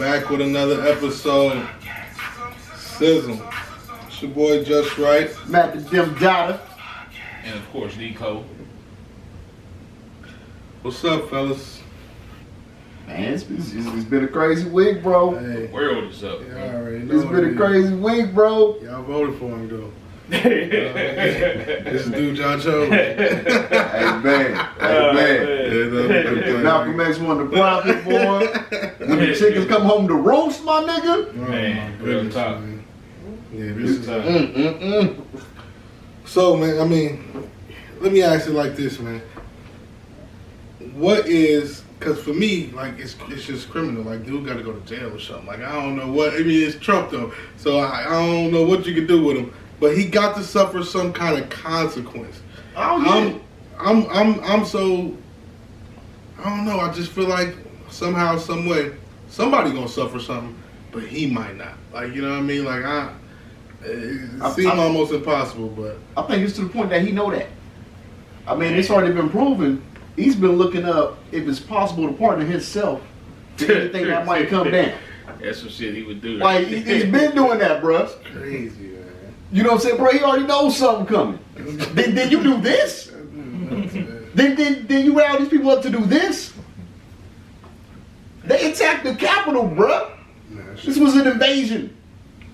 Back with another episode. Sizzle. It's your boy Just Right. Matt the Dim Dotter. And of course, Nico. What's up, fellas? Man, it's been a crazy week, bro. Hey. The world is up. Yeah, I already know It's been a crazy week, bro. Y'all voted for him, though. This dude y'all chose. Hey, man. Malcolm X won the profit, boy. When the chickens come home to roast, my nigga. Man, real talk. Man. Yeah, this is So, man, I mean, let me ask it like this, man. What is, because for me, like, it's just criminal. Like, dude got to go to jail or something. Like, I don't know what, I mean, it's Trump, though. So, I don't know what you can do with him. But he got to suffer some kind of consequence. Oh, yeah. I'm so, I don't know. I just feel like somehow, some way, somebody gonna suffer something, but he might not. Like, you know what I mean? Like, it seems almost impossible, but I think it's to the point that he know that. I mean, it's already been proven. He's been looking up if it's possible to partner himself to anything that might come down. That's some shit he would do. Like, he's been doing that, bro. crazy, man. You know what I'm saying, bro? He already knows something coming. Then you do this? Then you round these people up to do this? They attacked the Capitol, bro. This was an invasion.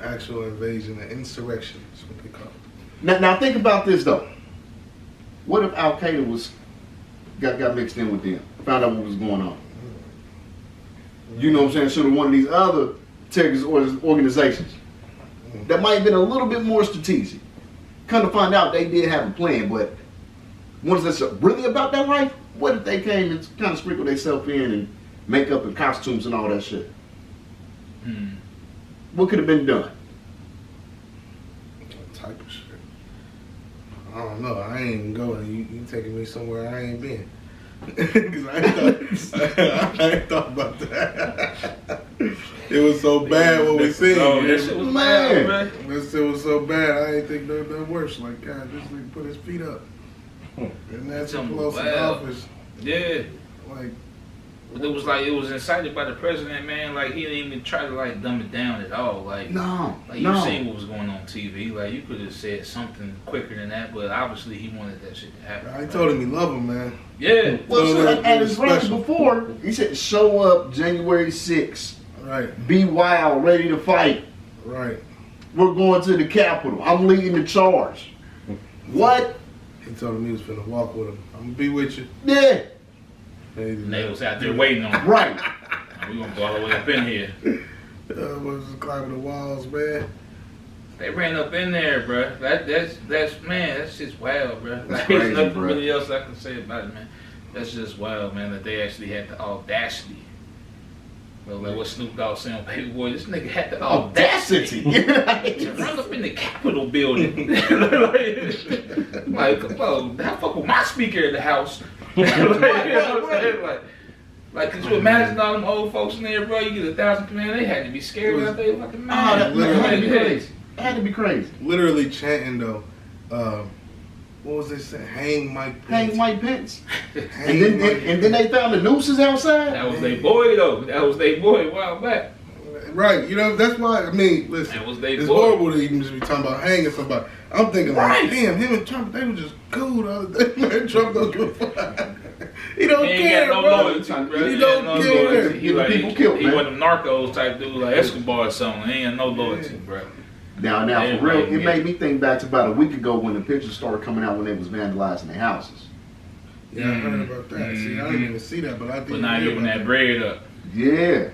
Actual invasion, an insurrection. That's what they call it. Now think about this though. What if Al Qaeda got mixed in with them? Found out what was going on. You know what I'm saying? Should have one of these other terrorist organizations that might have been a little bit more strategic. Come to find out, they did have a plan, but ones that's really about that life, what if they came and kind of sprinkle themselves in and makeup and costumes and all that shit? What could have been done? What type of shit? I don't know. I ain't even going. You taking me somewhere I ain't been. Because I ain't thought about that. It was so bad what we seen. Oh, that shit was bad, man. This shit was so bad. I ain't think nothing worse. Like, God, this nigga put his feet up. And that's close in office. Yeah. Like, But it was like, it was incited by the president, man. Like, he didn't even try to, like, dumb it down at all. Like, you seen what was going on TV. Like, you could have said something quicker than that, but obviously he wanted that shit to happen. I told him he loved him, man. Yeah. Well, so, and his run before, he said, show up January 6th. Right. Be wild, ready to fight. Right. We're going to the Capitol. I'm leading the charge. What? He told him he was finna walk with him. I'm gonna be with you. Yeah. And they was out there waiting on him. Right. We gonna go all the way up in here. Was just climbing the walls, man. They ran up in there, bro. That's man, that's just wild, bro. Like, crazy, there's nothing bro. really else I can say about it, man. That's just wild, man, that they actually had the audacity. Well, like what Snoop Dogg said on Paperboy, this nigga had the audacity to run up in the Capitol building. like, come on, how fuck with my speaker in the house? You know what I'm saying? Like, could you imagine all them old folks in there, bro? You get 1,000 command, they had to be scared out there fucking mad. That had to be crazy. It had to be crazy. Literally chanting though. What was they saying? Hang Mike Pence. Hang Mike Pence. And then they found the nooses outside. That was their boy though. That was their boy a while back. Right, you know, that's why, I mean, listen, That was they it's boy. horrible to even just be talking about hanging somebody. I'm thinking like, damn, him and Trump, they were just cool the other day. Man, Trump don't give a fuck. He don't He ain't care, got no bro. loyalty, bro. He don't got no care. loyalty. He like, People killed, he man. wasn't a narcos type dude like Escobar or something. He ain't got no loyalty, bro. Now, Yeah, for real, right, it yeah. made me think back to about a week ago when the pictures started coming out when they was vandalizing their houses. Yeah, I heard about that. See, I didn't even see that, but I did. But now giving that bread up. Yeah.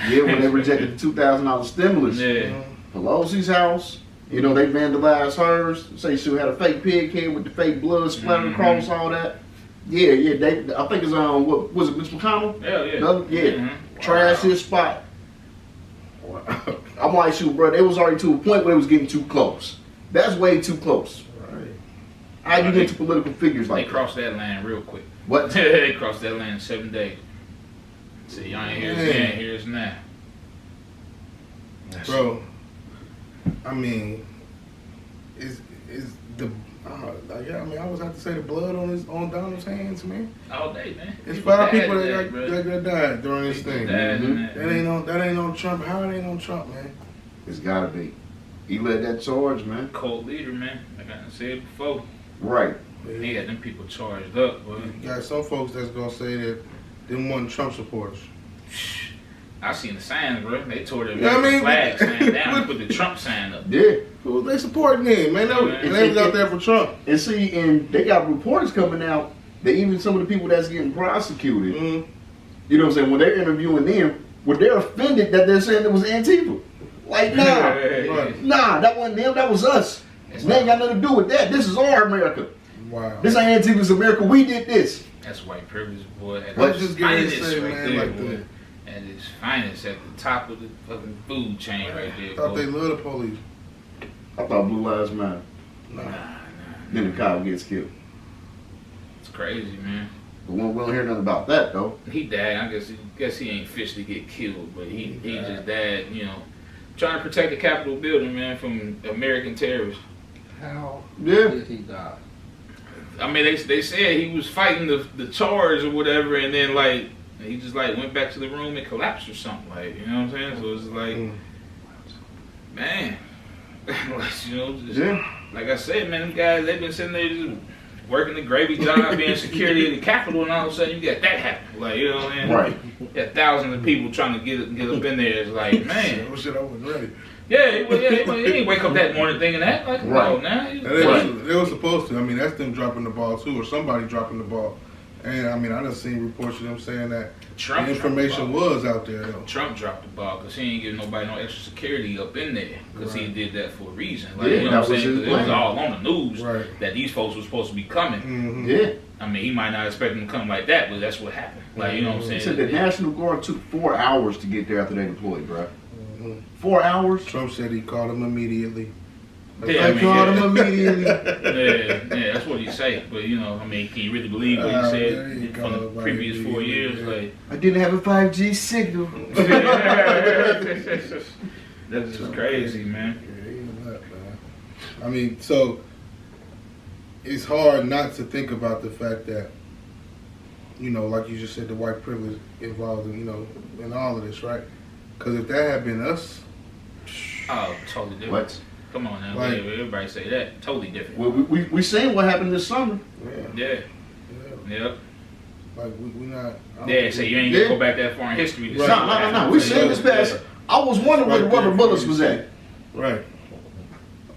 Yeah, when they rejected the $2,000 stimulus. Yeah. Pelosi's house, you know, they vandalized hers. Say she had a fake pig head with the fake blood splattered across all that. Yeah, they, I think it's what was it, Mitch McConnell? Yeah. Trash his spot. Wow. I'm like, shoot, bro, they was already to a point where it was getting too close. That's way too close. Right. How you get to political figures They like that? crossed that line real quick. What? They crossed that line in 7 days. See, y'all ain't hear this then, hear this now. Bro, I mean, is the Yeah, I mean, I always have to say the blood on Donald's hands, man. All day, man. It's People 5 died people today, that died during this People thing. died in that, That ain't on Trump. How it ain't on Trump, man? It's gotta be. He led that charge, man. Cold leader, man. Like I said before. Right. He had them people charged up, boy. You got some folks that's gonna say that them wasn't Trump supporters. I seen the signs, bro. They tore the Yeah, I mean, flag stand down and put the Trump sign up. Yeah. Who they supporting him, man? They was out there for Trump. And see, and they got reports coming out that even some of the people that's getting prosecuted, Mm-hmm. you know what I'm saying, when they're interviewing them, well, they're offended that they're saying it was Antifa. Like, nah, Right. nah, that wasn't them, that was us. They ain't got nothing to do with that. This is our America. Wow. This ain't Antifa's America. We did this. That's white privilege, boy. At Let's its just get ready to finest say, right man, there, like boy. that. At its finest, at the top of the fucking food chain right there, Thought boy. they love the police. I thought Blue Lives Matter. Nah. Then the cop gets killed. It's crazy, man. But we don't hear nothing about that, though. He died. I guess he ain't officially get killed, but he just died, you know, trying to protect the Capitol building, man, from American terrorists. How Yeah. did he die? I mean, they said he was fighting the charge or whatever, and then like he just like went back to the room and collapsed or something, like, you know what I'm saying? So it's like, man, like, you know, just, like I said, man, them guys, they've been sitting there just working the gravy job, being security at the Capitol, and all of a sudden you got that happen, like, you know what I mean? Right. You got thousands of people trying to get up in there. It's like, man, Oh shit, I wasn't ready. yeah, he didn't wake up that morning thinking that, like, Right. no, now. They were supposed to. I mean, that's them dropping the ball too, or somebody dropping the ball. And I mean, I done seen reports of them saying that Trump the information was out there. Though. Trump dropped the ball because he ain't giving nobody no extra security up in there because he Right. did that for a reason. Like, Yeah, you know that what I'm was saying? his 'Cause it was plan. all on the news Right. that these folks were supposed to be coming. Mm-hmm. Yeah. I mean, he might not expect them to come like that, but that's what happened. Like, you know what I'm He saying? said the National Guard took 4 hours to get there after they deployed, bro. Mm-hmm. 4 hours? Trump said he called him immediately. Yeah, I mean, called yeah. him immediately. Yeah, that's what he say. But you know, I mean, can you really believe what he there said you from go, the buddy. previous 4 years? Yeah. Like, I didn't have a 5G signal. that's just crazy, man. Yeah, he a nut, man. I mean, so it's hard not to think about the fact that, you know, like you just said, the white privilege involved in, you know, in all of this, right? Because if that had been us, Oh, totally different. What? Come on now, Like- everybody say that. Totally different. Well, we seen what happened this summer. yeah, Yeah, yep. like we not. I don't Yeah, think so we- you ain't gonna go back that far in history to Right. see No, what no, no, no. happened. We seen this past. I was wondering where the Right rubber there. bullets was at. Right.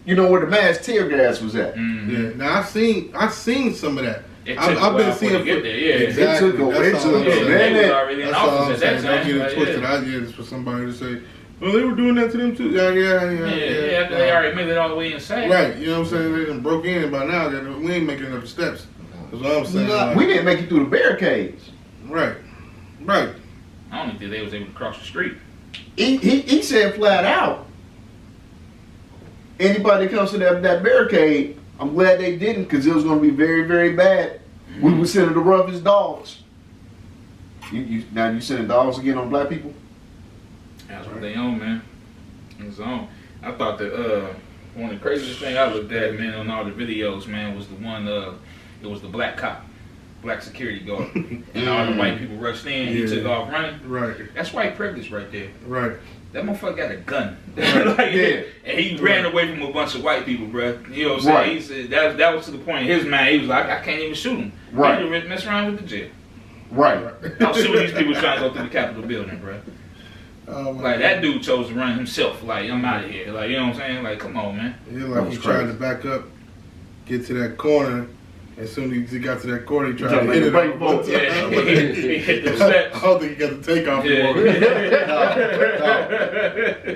You know where the mass tear gas was at. Mhm. Yeah. Now I seen some of that. It took I've a been while for it seeing to get there, yeah. Exactly. It took a That's while. all I'm Yeah, saying. They was man, already in That's all office I'm at saying. that Don't time. get it Like, twisted. yeah. I get it for somebody to say, "Well, they were doing that to them too." Yeah. Yeah, after they already made it all the way inside. Right. You know what I'm saying? They done broke in by now. We ain't making enough steps. That's what I'm saying. Nah, like, we didn't make it through the barricades. Right. Right. I don't think they was able to cross the street. He said flat out, anybody that comes to that barricade, I'm glad they didn't because it was going to be very, very bad. We were sending the roughest dogs. Now you sending dogs again on black people? That's what they own, man. It's on. I thought that one of the craziest thing I looked at, man, on all the videos, man, was the one. It was the black cop, black security guard, and all the white people rushed in. He Yeah. took off running. Right. That's white privilege right there. Right. That motherfucker got a gun. Yeah. And he ran away from a bunch of white people, bro. You know what I'm saying? Right. He said that was to the point in his mind. He was like, I can't even shoot him. Right. He mess around with the jail. Right. I'm shooting these people trying to go through the Capitol building, bro. Oh, my Like God. that dude chose to run himself. Like, I'm out of here. Like, you know what I'm saying? Like, come on, man. Yeah, That like was he tried crazy. to back up, get to that corner. As soon as he got to that corner, he tried tried to to hit make it. a break ball. Yeah, he hit the I steps. don't think he got the takeoff Yeah.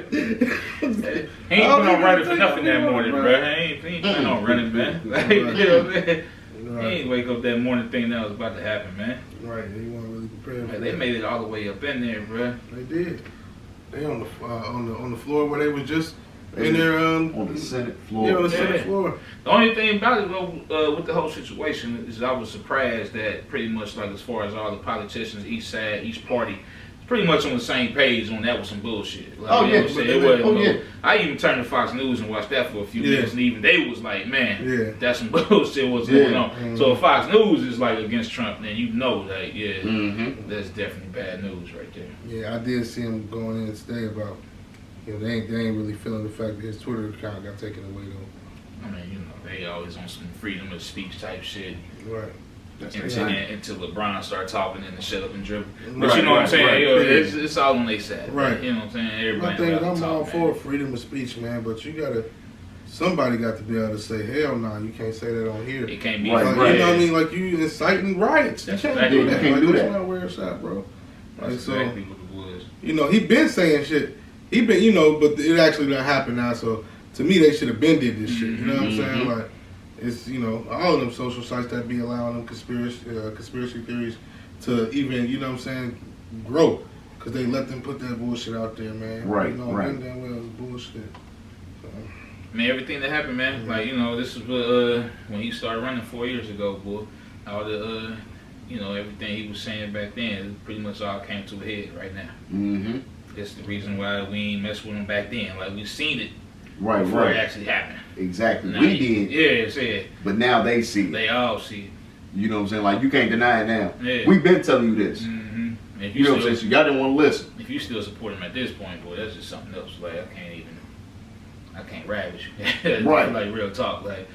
He ain't been on running for nothing that morning, bro. He ain't been on running, man. Like, you know what I'm saying? He Right. ain't wake up that morning thinking that was about to happen, man. Right. He wasn't really prepared. Like, for they that. made it all the way up in there, bro. They did. They on the floor where they was just in there On the Senate floor. yeah, on the Yeah. Senate floor. The only thing about it, though, with the whole situation is I was surprised that pretty much like as far as all the politicians, each side, each party, pretty much on the same page on that was some bullshit. Like, Oh, you know yeah, what I'm saying? but- It wasn't oh, no- yeah. I even turned to Fox News and watched that for a few Yeah. minutes, and even they was like, man, Yeah. that's some bullshit what's Yeah. going on. Mhm. So if Fox News is like against Trump, then you know that, yeah, Mm-hmm. that's definitely bad news right there. Yeah, I did see him going in today about, they ain't really feeling the fact that his Twitter account got taken away though. I mean, they always on some freedom of speech type shit Right. That's until LeBron start talking and the shut up and dribble. But Right, you know what I'm right, saying? right. It's all on their side. Right. You know what I'm saying? My Everybody thing is, allowed to I'm talk, all man. for freedom of speech, man, but somebody got to be able to say, hell no, you can't say that on here. It can't be Right, Like, right. You know what I mean? Like, you inciting riots. That's you can't exactly do what that. you can't Like, do that's that. not where it's at, bro. That's Like, so, exactly what it was. he been saying shit. He been, but it actually done happened now. So to me, they should have been did this shit. You know what I'm saying? Like, it's all of them social sites that be allowing them conspiracy theories to even grow because they let them put that bullshit out there, man. Right, right. Damn well it's bullshit. So, I mean, everything that happened, man. Like, this is when he started running 4 years ago, boy. All the, everything he was saying back then, it pretty much all came to a head right now. Mm-hmm. That's the reason why we ain't messed with him back then. Like, we seen it Right, before it right. actually happened. Exactly. Now, We did, Yeah, said but now they see it. they all see it. You know what I'm saying? Like, you can't deny it now. Yeah. We've been telling you this. Mm-hmm. If You know what I'm saying? So y'all didn't want to listen. If you still support him at this point, boy, that's just something else. Like, I can't ride with you. Right. Like, real talk. Like,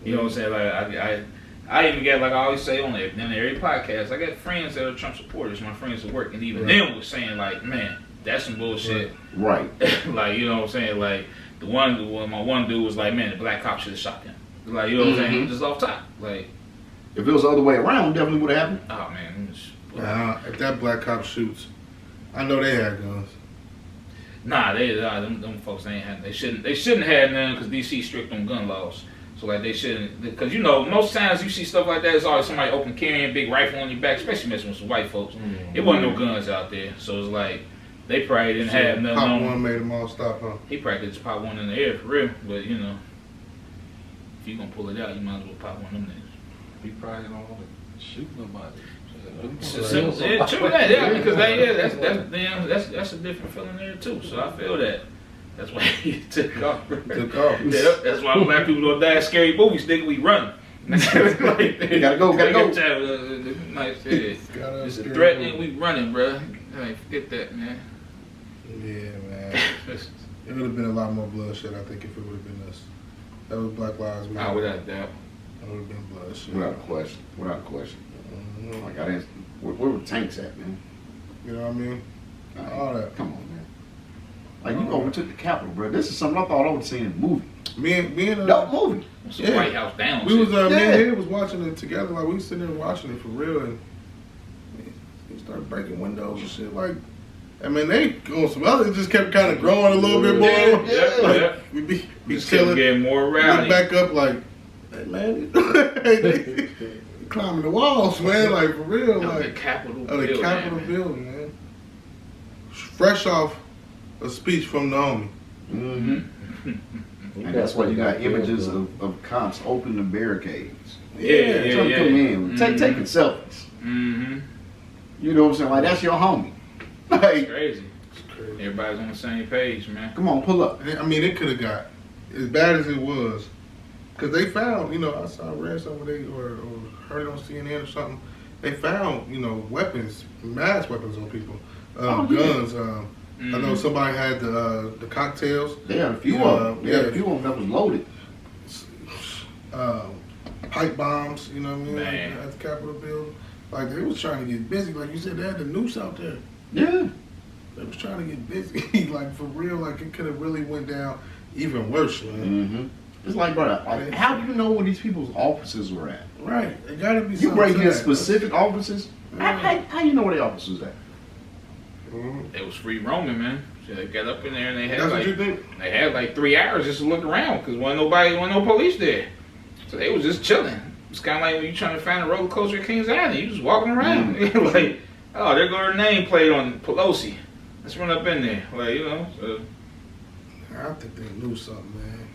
you know what I'm saying? Like, I even got, like I always say on every podcast, I got friends that are Trump supporters, my friends at work, and even them was saying, like, man, that's some bullshit. Right. Like, you know what I'm saying? Like, my one dude was like, man, the black cop should have shot him. Like, you know what I'm saying? Just off top. Like, If it was the other way around, it definitely would have happened. oh, man. if that black cop shoots, I know they had guns. Nah, them folks they shouldn't have none because DC strict on gun laws. So like they shouldn't, because most times you see stuff like that, it's always somebody open carrying a big rifle on your back, especially messing with some white folks. It wasn't no guns out there, so it's like they probably didn't have nothing Pop on. one made them all stop, huh? He probably could just pop one in the air for real, but if you gonna pull it out, you might as well pop one of them niggas. He probably don't want to shoot nobody. Yeah, true that, yeah, because that's a different feeling there too. So I feel that. That's why he took off. Took off. Yeah, that's why black people don't die in scary movies, nigga. We run. Like, Gotta go. Nice, yeah. It's a threat, and we running, bro. Like, forget that, man. Yeah, man. It would have been a lot more bloodshed, I think, if it would have been us. That was Black Lives Matter. Oh, without a doubt. That would have been bloodshed. Without a question. Without a question. Mhm. Like, I didn't. Where were tanks at, man? You know what I mean? All that. Come on, man. Like, you overtook the Capitol, bro. This is something I thought I would see in a movie. Me and No movie. Some Yeah. White House down. we was shit. me and Yeah. Ed was watching it together. Like we was sitting there watching it for real, and he started breaking windows and shit. Like, I mean, they on some other. It just kept kind of growing a little bit more. Yeah. Like, we be Just kept chilling. getting more Look rowdy. back up like, hey man, they climbing the walls, man. Like for real, Of the like Capitol of the building, Capitol man. building, man. Fresh off a speech from the homie. Mm-hmm. And that's why you got images of cops opening the barricades. Yeah. Trying to come in, taking selfies. Mm-hmm. You know what I'm saying? Like, that's your homie. It's Like, crazy. Crazy. Everybody's on the same page, man. come on, pull up. I mean, it could have got as bad as it was, because they found, I read something or heard it on CNN or something. They found, weapons, mass weapons on people, guns. I know somebody had the cocktails, They had a few Yeah, of them. They had yeah. a few of them that was loaded. pipe bombs. You know what I mean? Man. At the Capitol building, like they was trying to get busy. Like you said, they had the noose out there. Yeah. They was trying to get busy, like for real. Like it could have really went down even worse, man. Mm-hmm. It's like, bro, like, how do you know where these people's offices were at? Right? It gotta be. You something break to in that. specific offices. How you know where the offices at? Mhm. It was free roaming, man. So they got up in there and they had That's what like you think? they had like 3 hours just to look around because wasn't no police there. So they was just chilling. It's kind of like when you trying to find a roller coaster at Kings Island. You just walking around. Like, oh, there go her nameplate on Pelosi. Let's run up in there. Like, So. I think they knew something, man.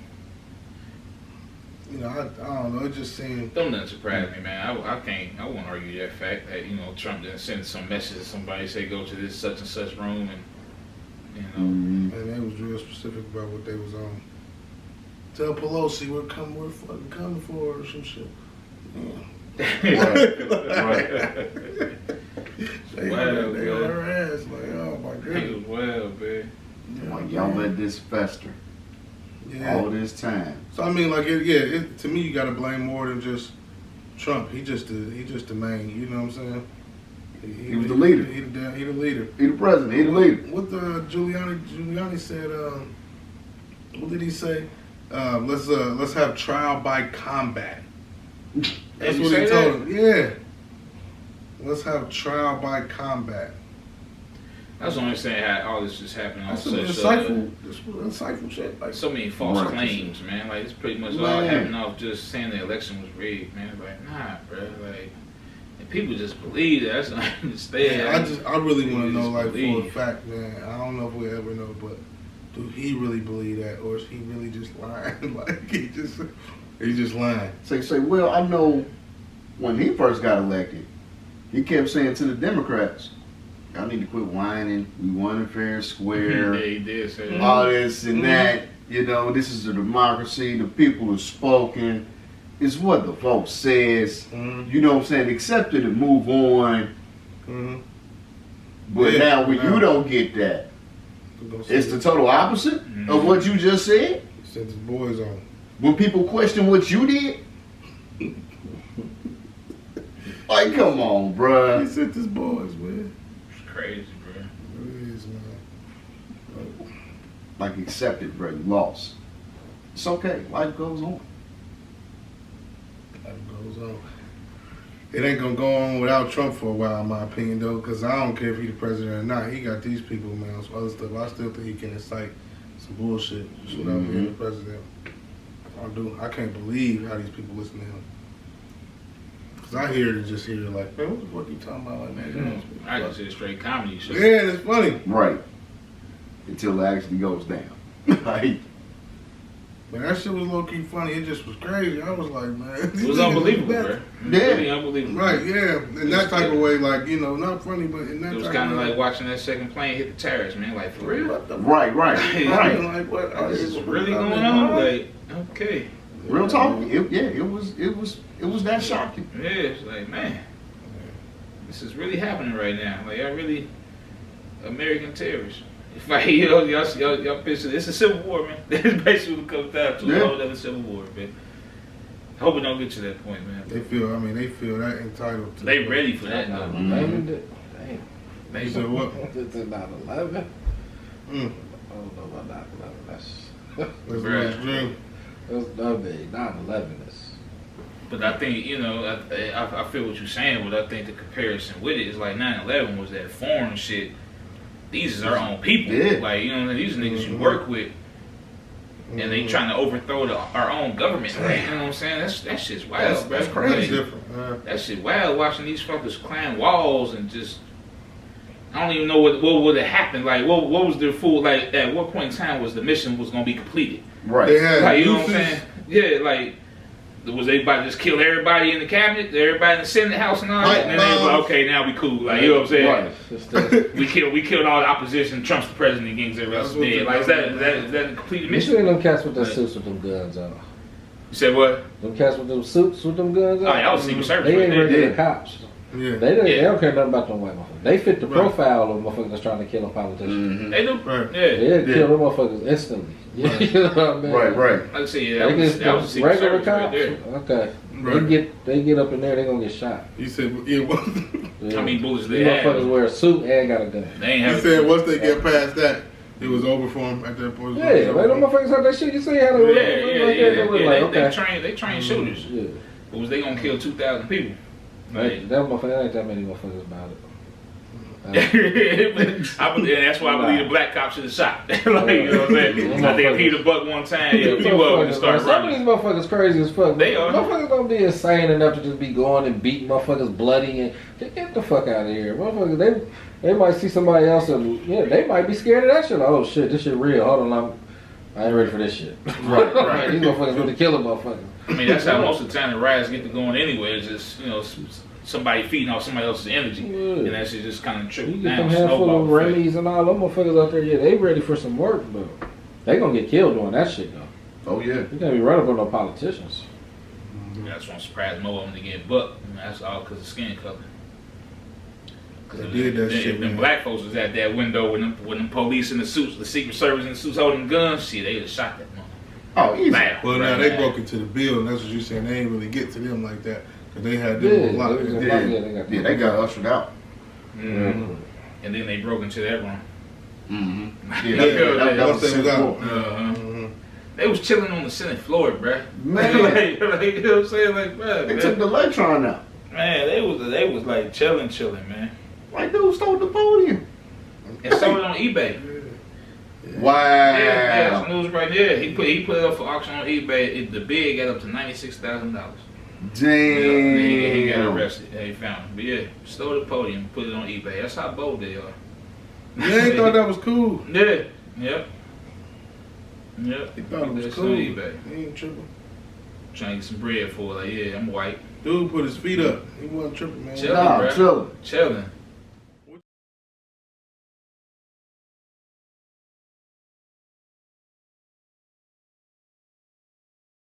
you know, I don't know. It just seemed. Don't nothing surprise me, man. I won't argue that fact that, you know, Trump didn't send some message to somebody, say go to this such and such room, and you know. And they was real specific about what they was on. Tell Pelosi we're fucking coming for her or some shit. Right. They Wild, on her ass like, oh my He goodness. was wild, man. Like, y'all let this fester all this time. So I mean, like, to me, you got to blame more than just Trump. He just the main. You know what I'm saying? He was the leader. He the leader. He the president. He the leader. What Giuliani said? What did he say? Let's have trial by combat. That's what he told him. Yeah. Let's have trial by combat. I was only saying how all this just happened on That's some such insightful shit. Like, so many false Right. claims, man. Like, it's pretty much all Man. happening off just saying the election was rigged, man. Like, nah, bro. Like, and people just believe that. That's what I understand. I really want to know, Just like, for a believe. fact, man. I don't know if we ever know, but do he really believe that, or is he really just lying? Like, he's just lying. Say, well, I know when he first got elected, he kept saying to the Democrats, y'all need to quit whining. We won fair and square. Yeah, he did say that. All this and that. You know, this is a democracy. The people have spoken. It's what the vote says. Mm-hmm. You know what I'm saying? Accept it and move on. Mm-hmm. But Yeah, now when now- you don't get that, it's the total opposite of what you just said. He sent his boys on. When people question what you did, like, come on, He bruh. sent his boys, man. It's crazy, bro. It is, man. Like, accept it, bro. You lost. It's okay. Life goes on. Life goes on. It ain't gonna go on without Trump for a while, in my opinion, though, because I don't care if he's the president or not. He got these people, man, some other stuff. I still think he can incite some bullshit just without being the president. I do. I can't believe how these people listen to him. Because I hear it and just hear it like, man, what the fuck you talking about? Like, man, I can see a straight comedy show. yeah, and it's funny. Right. Until it actually goes down. Like, Man, that shit was low-key funny. It just was crazy. I was like, man. It was unbelievable, bro. It was Yeah. really unbelievable. Right, yeah. In that type of way, like, you know, not funny, but in that It was type kind of of way. like watching that second plane hit the towers, man. Like, for real? What the right. Like, what? This is really going on? Like, okay. Real talk. It was that shocking. Yeah, it's like, man, this is really happening right now. Like, I really, American terrorists. If I hear y'all picture, it's a civil war, man. That's basically what it comes down to. Yeah. A whole other civil war, man. I hope it don't get to that point, man. They feel that entitled to. They ready for that, though. 9/11? Damn. They said what? It's a 9/11? Mm. I don't know about 9/11. That's That's the next dream. no big. 9/11 is. But I think, you know, I feel what you're saying, but I think the comparison with it is like 9/11 was that foreign shit. These is our own people. Yeah. Like, you know, these niggas you work with, and they trying to overthrow our own government. Like, you know what I'm saying? That shit's wild, bro. that's crazy. That's Like, different. that shit wild, watching these fuckers climb walls and just, I don't even know what would have happened. Like, what was their full, like, at what point in time was the mission was going to be completed? Right. They had Like, you know what I'm nooses. saying? Yeah, like, was they about to just kill everybody in the cabinet, everybody in the Senate House and all that? And then they was like, okay, now we cool. Like, you know what I'm saying? Right. It's the, We killed all the opposition. Trump's the president against everybody else That's what dead. they Like, is done. that a complete you mission? seen them cats with their Right. suits with them guns on? You said what? Them cats with them suits with them guns Oh, on? yeah, I was Secret Service. They right ain't there. regular Yeah. cops. Yeah. They don't care nothing about them white motherfuckers. They fit the Right. profile of motherfuckers that's trying to kill a politician. Mhm. They do. Right. Yeah. They'll kill them motherfuckers instantly. You know what I mean? Right. Like I said, yeah, They that was get Secret regular Service right cops. there. Okay. Right. They get up in there, they gonna get shot. He said, yeah. What? Yeah. How many bullets These they motherfuckers had? wear a suit and got a gun. They ain't He have. said once they get past that, it was over for him at that point. Yeah, man, them motherfuckers have that shit. You see how they look? Yeah, Like that, they look like, okay. They train shooters. Yeah. But was they gonna kill 2,000 people? That motherfucker ain't that many motherfuckers about it. That's why I believe the black cops should have shot. Like, you know what I'm saying? I think if he'd have bucked one time, yeah, if he would have started Some of these running. motherfuckers crazy as fuck. They are. Motherfuckers don't be insane enough to just be going and beating motherfuckers bloody and get the fuck out of here. Motherfuckers, they might see somebody else and yeah, they might be scared of that shit. Like, oh shit, this shit real. Hold on, I ain't ready for this shit. Right. These motherfuckers want to kill a motherfucker. I mean, that's how most of the time the riots get to going anyway. It's just, somebody feeding off somebody else's energy. Yeah. And that shit just kind of You trickle get down. them handful of Snowball effect. Remy's and all them motherfuckers out there, yeah, they ready for some work, but they gonna get killed doing that shit, though. Oh, yeah. You can't be running for no politicians. That's what I'm surprised more of them to get bucked. And that's all because of skin color. They did that shit, If them man. black folks was at that window when them police in the suits, the Secret Service in the suits holding guns, shit, they would have shot that mother. Oh, easy. Bam. Well, now Right they there. broke into the building. That's what you saying. They ain't really get to them like that because they had them Yeah, on lock. they was in- Yeah, they got ushered out. Mhm. And then they broke into that room. Mm-hmm. Yeah, that was they the was out. floor. Mhm. They was chilling on the Senate floor, bruh. Man. like, you know what I'm saying? Like, bruh, They took the electron out. man, they was like chilling, man. Like, dude stole the podium. And sold it on eBay. Wow. Yeah, it's news right there. He put it up for auction on eBay. The bid got up to $96,000. Damn. He got arrested. They found him. But yeah, stole the podium, put it on eBay. That's how bold they are. They ain't thought that was cool. Yeah. Yep. They thought it was That's cool. on eBay. He ain't tripping. Trying to get some bread for it. Like, yeah, I'm white. Dude put his feet up. He wasn't tripping, man. Chill. Nah, bruh. chilling. Chilling.